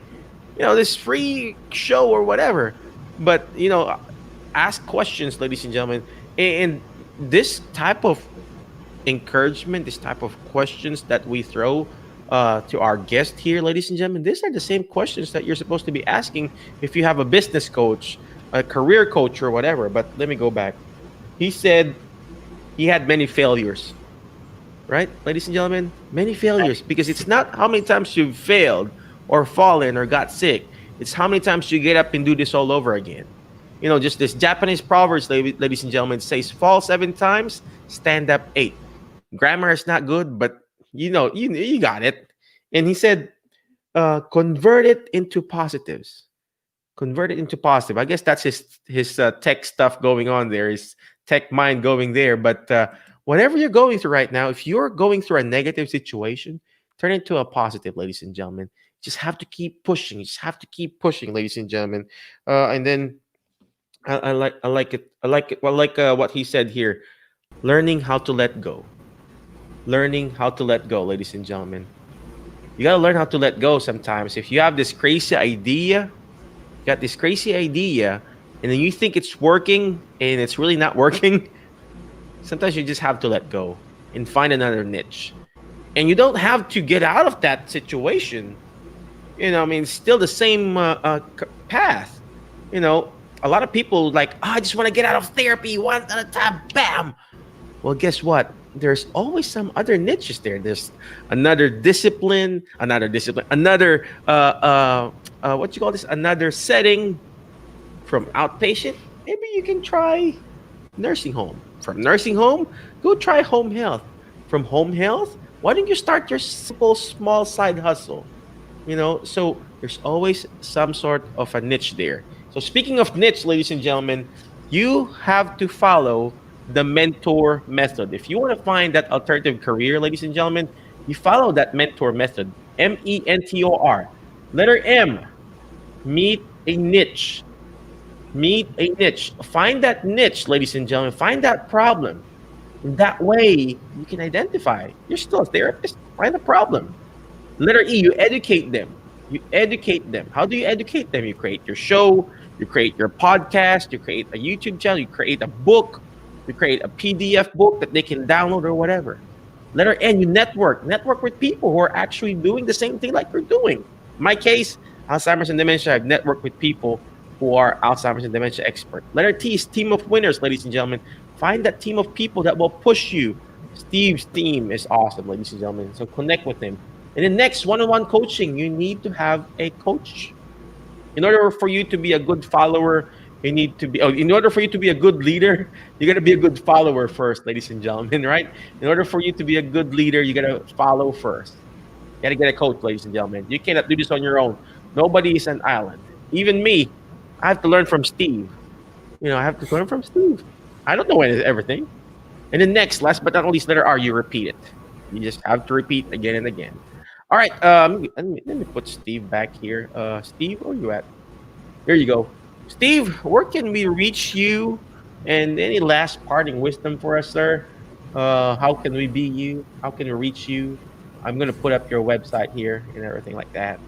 This free show or whatever. But ask questions, ladies and gentlemen. And this type of encouragement, this type of questions that we throw to our guest here, ladies and gentlemen, these are the same questions that you're supposed to be asking if you have a business coach, a career coach, or whatever. But let me go back. He said he had many failures, right, ladies and gentlemen? Many failures, because it's not how many times you've failed or fallen or got sick. It's how many times you get up and do this all over again. Just this Japanese proverbs, ladies and gentlemen, says fall 7 times, stand up 8. Grammar is not good, but you got it. And he said, convert it into positives. Convert it into positive. I guess that's his tech stuff going on there, his tech mind going there. But whatever you're going through right now, if you're going through a negative situation, turn it into a positive, ladies and gentlemen. You just have to keep pushing. You just have to keep pushing, ladies and gentlemen. And then I like it. I like it. Well, like what he said here, learning how to let go. Learning how to let go, ladies and gentlemen. You gotta learn how to let go sometimes. If you have this crazy idea, got this crazy idea, and then you think it's working and it's really not working, sometimes you just have to let go and find another niche. And you don't have to get out of that situation. I mean, it's still the same path. A lot of people like, I just want to get out of therapy one at a time. Bam. Well, guess what? There's always some other niches there. There's another discipline, another what you call this? Another setting. From outpatient, maybe you can try nursing home. From nursing home, go try home health. From home health, why don't you start your simple small side hustle? So there's always some sort of a niche there. So speaking of niche, ladies and gentlemen, you have to follow the mentor method. If you want to find that alternative career, ladies and gentlemen, you follow that mentor method. MENTOR. Letter M, meet a niche. Meet a niche. Find that niche, ladies and gentlemen. Find that problem. That way, you can identify. You're still a therapist. Find the problem. Letter E, you educate them. You educate them. How do you educate them? You create your show. You create your podcast. You create a YouTube channel. You create a book. You create a PDF book that they can download or whatever. Letter N, you network. Network with people who are actually doing the same thing like you're doing. In my case, Alzheimer's and dementia, I've networked with people who are Alzheimer's and dementia experts. Letter T is team of winners, ladies and gentlemen. Find that team of people that will push you. Steve's team is awesome, ladies and gentlemen. So connect with him. And then next, one-on-one coaching. You need to have a coach. In order for you to be a good follower, in order for you to be a good leader, you got to be a good follower first, ladies and gentlemen, right? In order for you to be a good leader, you got to follow first. You got to get a coach, ladies and gentlemen. You cannot do this on your own. Nobody is an island. Even me, I have to learn from Steve. I have to learn from Steve. I don't know everything. And then next, last but not least, letter R, you repeat it. You just have to repeat again and again. All right, let me put Steve back here. Steve, where are you at? There you go. Steve, where can we reach you? And any last parting wisdom for us, sir? How can we be you? How can we reach you? I'm going to put up your website here and everything like that.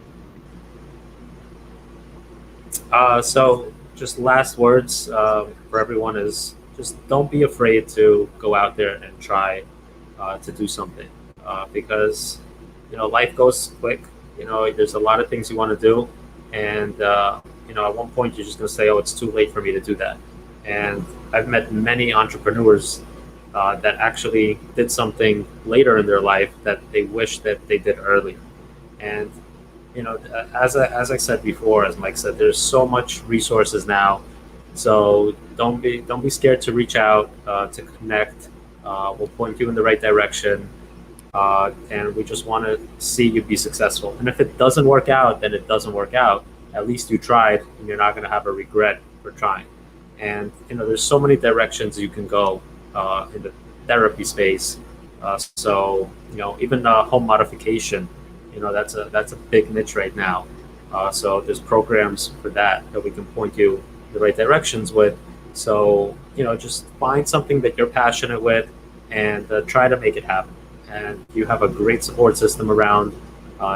So just last words for everyone is just don't be afraid to go out there and try to do something because life goes quick. There's a lot of things you want to do, and at one point you're just going to say, oh, it's too late for me to do that. And I've met many entrepreneurs that actually did something later in their life that they wish that they did earlier. And as I said before, as Mike said, there's so much resources now. So don't be scared to reach out, to connect. We'll point you in the right direction, and we just want to see you be successful. And if it doesn't work out, then it doesn't work out. At least you tried, and you're not going to have a regret for trying. And there's so many directions you can go in the therapy space. So even home modification. That's a big niche right now. So there's programs for that we can point you in the right directions with. So just find something that you're passionate with and try to make it happen. And you have a great support system around.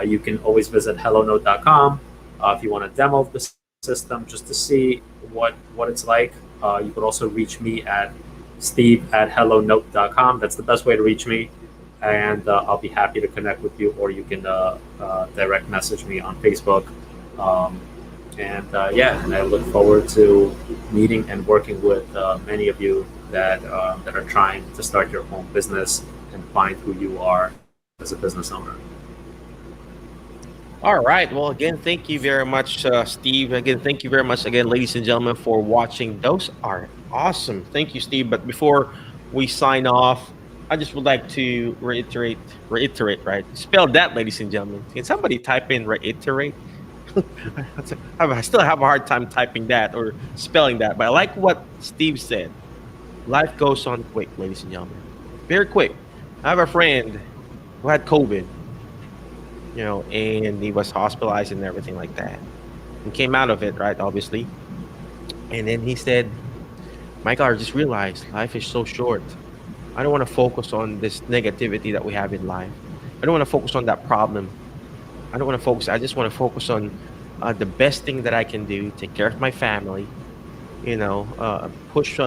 You can always visit HelloNote.com if you want a demo of the system just to see what it's like. You could also reach me at steve@hellonote.com. That's the best way to reach me, and I'll be happy to connect with you, or you can direct message me on Facebook. Um, and I look forward to meeting and working with many of you that are trying to start your own business and find who you are as a business owner. All right. Well, again, thank you very much, Steve. Again, thank you very much, again, ladies and gentlemen, for watching. Those are awesome. Thank you, Steve. But before we sign off, I just would like to reiterate, right? Spell that, ladies and gentlemen. Can somebody type in reiterate? I still have a hard time typing that or spelling that, but I like what Steve said. Life goes on quick, ladies and gentlemen. Very quick. I have a friend who had COVID, and he was hospitalized and everything like that. And came out of it, right, obviously. And then he said, Michael, I just realized life is so short. I don't want to focus on this negativity that we have in life. I don't want to focus on that problem. I don't want to focus. I just want to focus on the best thing that I can do, take care of my family, push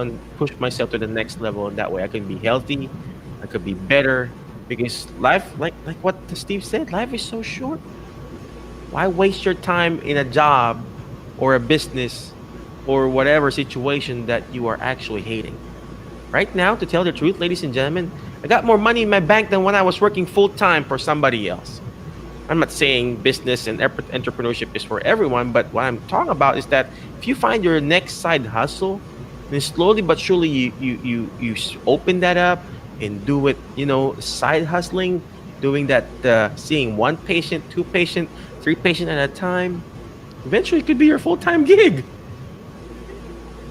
myself to the next level. And that way I can be healthy. I could be better. Because life, like what Steve said, life is so short. Why waste your time in a job or a business or whatever situation that you are actually hating? Right now, to tell the truth, ladies and gentlemen, I got more money in my bank than when I was working full-time for somebody else. I'm not saying business and entrepreneurship is for everyone, but what I'm talking about is that if you find your next side hustle, then slowly but surely you open that up and do it, side hustling, doing that, seeing one patient, two patient, three patient at a time. Eventually it could be your full-time gig.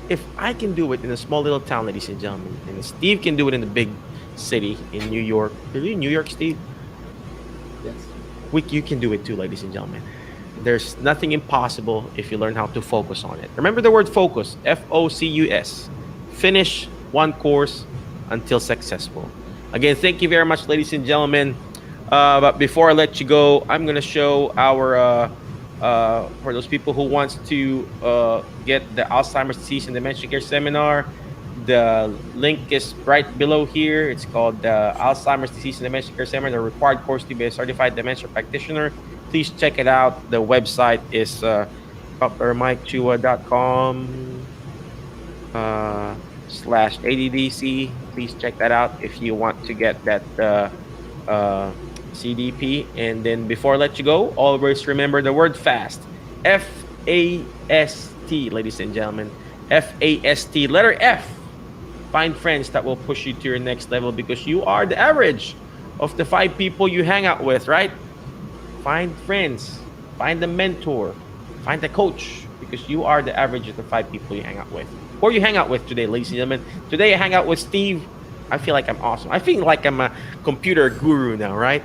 If I can do it in a small little town, ladies and gentlemen, and Steve can do it in the big city in New York. Are you in New York, Steve? Yes. You can do it too, ladies and gentlemen. There's nothing impossible if you learn how to focus on it. Remember the word focus, Focus. Finish one course until successful. Again, thank you very much, ladies and gentlemen. But before I let you go, I'm going to show our, for those people who wants to get the Alzheimer's Disease and Dementia Care Seminar, the link is right below here. It's called the Alzheimer's Disease and Dementia Care Seminar, the required course to be a certified dementia practitioner. Please check it out. The website is drmikechua.com /ADDC. Please check that out if you want to get that CDP. And then before I let you go, always remember the word FAST. FAST, ladies and gentlemen. FAST, letter F. Find friends that will push you to your next level, because you are the average of the 5 people you hang out with, right? Find friends, find a mentor, find a coach, because you are the average of the 5 people you hang out with. Or you hang out with today, ladies and gentlemen. Today I hang out with Steve. I feel like I'm awesome. I feel like I'm a computer guru now, right?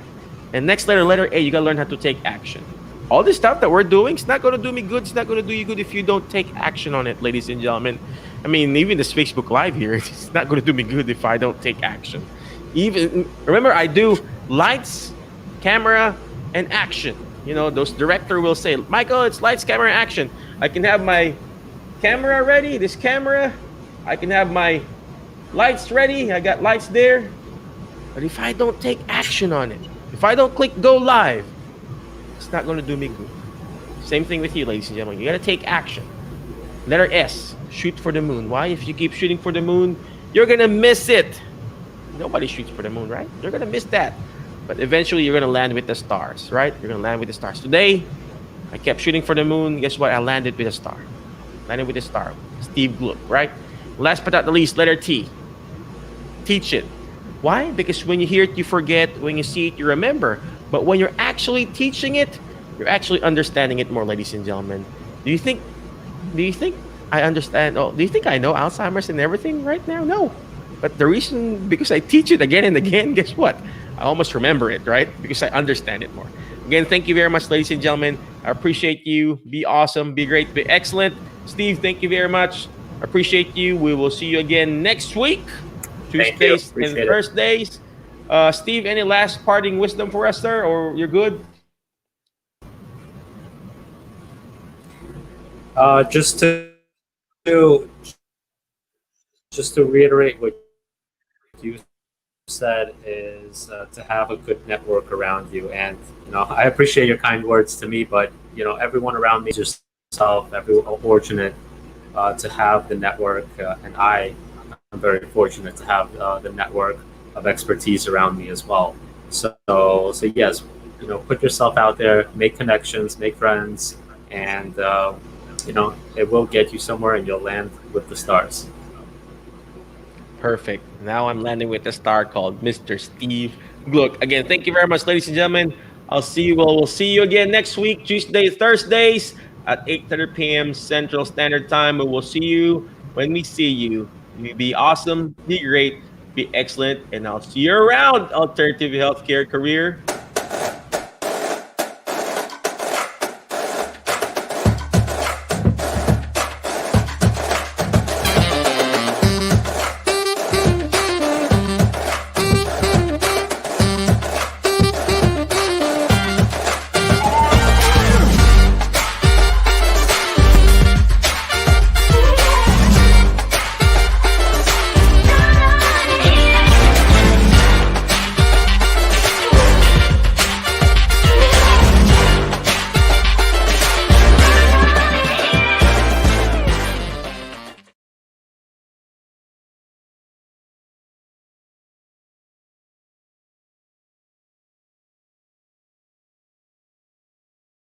And next letter A, you gotta learn how to take action. All this stuff that we're doing, it's not gonna do me good. It's not gonna do you good if you don't take action on it, ladies and gentlemen. I mean, even this Facebook Live here, it's not gonna do me good if I don't take action. Remember, I do lights, camera, and action. Those director will say, Michael, it's lights, camera, action. I can have my camera ready, this camera. I can have my lights ready. I got lights there. But if I don't take action on it, if I don't click go live, it's not going to do me good. Same thing with you, ladies and gentlemen. You got to take action. Letter S, shoot for the moon. Why? If you keep shooting for the moon, you're going to miss it. Nobody shoots for the moon, right? You're going to miss that. But eventually you're going to land with the stars, right? You're going to land with the stars. Today, I kept shooting for the moon. Guess what? I landed with a star. Landed with a star. Steve Glukh, right? Last but not the least, letter T. Teach it. Why? Because when you hear it, you forget. When you see it, you remember. But when you're actually teaching it, you're actually understanding it more, ladies and gentlemen. Do you think I understand? Oh, do you think I know Alzheimer's and everything right now? No. But the reason, because I teach it again and again, guess what? I almost remember it, right? Because I understand it more. Again, thank you very much, ladies and gentlemen. I appreciate you. Be awesome, be great, be excellent. Steve, thank you very much. I appreciate you. We will see you again next week, Tuesdays and Thursdays. Steve, any last parting wisdom for us, sir, or you're good? Just just to reiterate what you said is to have a good network around you. And I appreciate your kind words to me, but everyone around me, yourself, everyone fortunate to have the network, and I'm very fortunate to have the network of expertise around me as well. So yes, put yourself out there, make connections, make friends, and it will get you somewhere, and you'll land with the stars. Perfect. Now I'm landing with a star called Mr. Steve Glukh. Again, thank you very much, ladies and gentlemen. I'll see you. Well, we'll see you again next week, Tuesdays, Thursdays at 8:30 p.m. Central Standard Time. But we'll see you when we see you. You be awesome, be great, be excellent, and I'll see you around alternative healthcare career